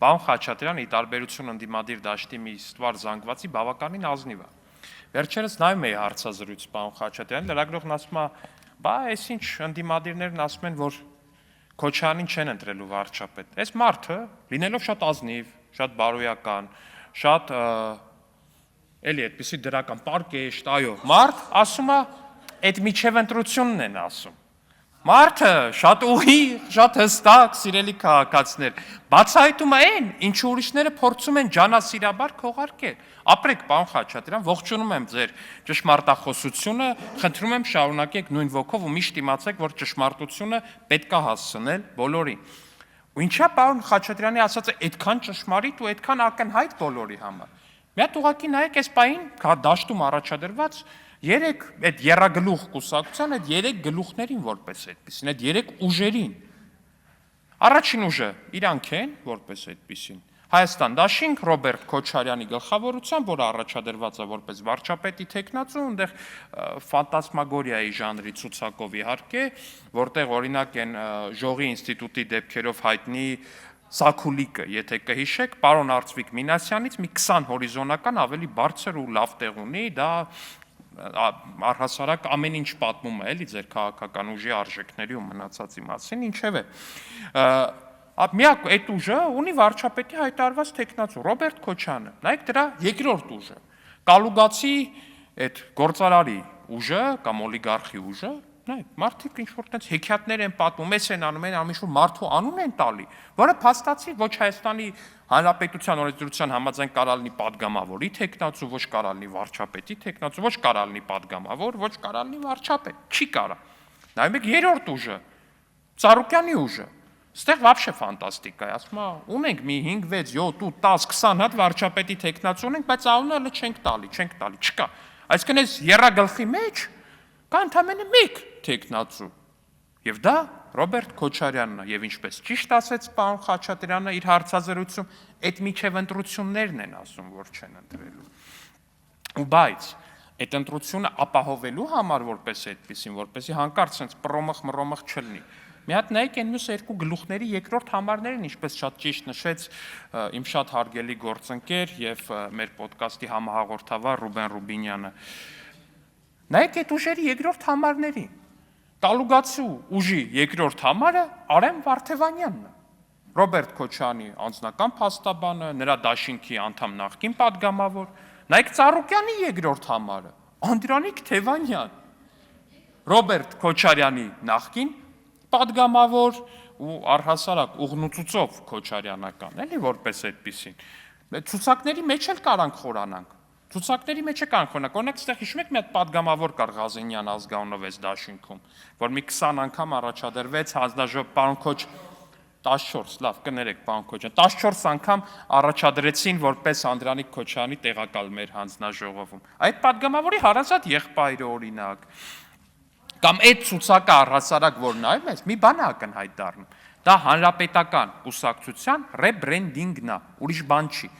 Պարոն Խաչատրյանը ի տարբերություն ընդդիմադիր դաշտի մի ստվար զանգվածի բավականին ազնիվ է։ Վերջերս նայում էի հարցազրույց պարոն Խաչատրյանի, լրագրողն ասում է, բա այս ինչ ընդդիմադիրներն ասում են, որ Քոչարյանին չեն ընտրելու վարչապետ։ Այս մարդը, լինելով շատ ազնիվ, շատ բարոյական, շատ էլի այդպիսի դրական պարկեշտ, այո, մարդ ասում է, այդ միջև ընտրությունն են ասում։ Մարդը շատ ուղիղ, շատ հստակ, սիրելի քաղաքացիներ, բացահայտում է այն, ինչ ուրիշները փորձում են ջանասիրաբար քողարկել։ Ապրեք, պարոն Խաչատրյան, ողջունում եմ ձեր ճշմարտախոսությունը, խնդրում եմ շարունակեք նույն ոգով ու միշտ իմացեք, որ ճշմարտությունը պետք է հասցնել բոլորին։ Ու ինչա պարոն Խաչատրյանի ասածը այդքան ճշմարիտ ու այդքան ակնհայտ բոլորի համար։ Մի հատ ուղղակի նայեք այս պահին դաշտում առաջադրված երեք այդ եռագլուխ կուսակցության այդ երեք գլուխներին որպես այդպեսին, այդ երեք ուժերին։ Առաջին ուժը իրանք են որպես այդպեսին։ Հայաստան դաշինք Ռոբերտ Քոչարյանի գլխավորությամբ, որը առաջադրված է որպես վարչապետի թեկնածու, այնտեղ ֆանտասմագորիայի ժանրի ցուցակով իհարկե, որտեղ օրինակ են Ժողի ինստիտուտի դեպքերով հայտնի Սաքուլիկը, եթե կհիշեք, պարոն Արծվիկ Մինասյանից մի 20 հորիզոնական ավելի բարձր ու լավ տեղ ունի, դա առհասարակ ամեն ինչ պատմում է, էլի ձեր քաղաքական ուժի արժեքների ու մնացածի մասին, ինչևէ։ Միակ այդ ուժը ունի վարչապետի հայտարարված թեկնածու Ռոբերտ Քոչարյանը։ Նայեք դրա երկրորդ ուժը։ Կալուգացի այդ գործարարի ուժը կամ օլիգարխի ուժը, նայեք, մարդիկ ինչ-որ տենց հեքիաթներ են պատմում, էս են անում, ամիշուր մարդու անուն են տալի, որը փաստացի ոչ Հայաստանի Հանրապետության օրենսդրության համաձայն կարա լինի падգամավորի թեկնածու, ոչ կարա լինի վարչապետի թեկնածու, ոչ կարա լինի падգամավոր, ոչ կարա լինի վարչապետ, չի կարա։ Նայում եք երրորդ ուժը, Ծառուկյանի ուժը։ Ստեղ вообще ֆանտաստիկա է, ասում է, ունենք մի 5, 6, 7, 8, 10, 20 հատ վարչապետի թեկնածու ունենք, բայց անունը հələ չենք տալի, չկա։ Այսինքն այս եռագլխի մեջ կա ընդամենը մեկ թեկնածու։ Եվ դա Ռոբերտ Քոչարյանն է, եւ ինչպես ճիշտ ասեց պարոն Խաչատրյանը իր հարցազրույցում, այդ միջև ընտրություններն են ասում, որ չեն ընտրելու։ Ու բայց այդ ընտրությունը ապահովելու համար որպես այդպեսին, որպեսզի հանկարծ sense պրոմխ չլինի։ Մի հատ նայեք այն մյուս երկու գլուխների երկրորդ համարներին, ինչպես շատ ճիշտ նշեց իմ շատ հարգելի գործընկեր եւ մեր ոդկասթի համահաղորդավար Ռուբեն Ռուբինյանը։ Նայեք այդ ուժերի երկրորդ համարներին։ Կալուգացու ուժի երկրորդ համարը Արեմ Վարդևանյանն է։ Ռոբերտ Քոչարյանի անձնական փաստաբանը, նրա դաշինքի անդամ նախկին падգամավոր։ Նայեք Ծառուկյանի երկրորդ համարը Անդրանիկ Թևանյան։ Ռոբերտ Քոչարյանի նախկին падգամավոր ու առհասարակ ուղնուցուցով Քոչարյանական, էլի որպես այդպեսին։ Ցուցակների մեջ էլ կարանք խորանանք։ Ցուցակների մեջ է կանք խոնակ, օրինակ այստեղ հիշում եք մի հատ падգամավոր կար Ղազենյան ազգանունով այս դաշինքում, որ մի 20 անգամ առաջադրվեց հանձնաժողով պարոն Քոչ 14, լավ, կներեք պարոն Քոչյան, 14 անգամ առաջադրեցին որպես Անդրանիկ Քոչարյանի տեղակալ մեր հանձնաժողովում։ Այդ падգամավորի հարազատ եղբայրը օրինակ, կամ այդ ցուցակը առհասարակ որ նայում ես, մի բան է ակնհայտ դառնում։ Դա հանրապետական կուսակցության ռեբրենդինգն է, ուրիշ բան չի։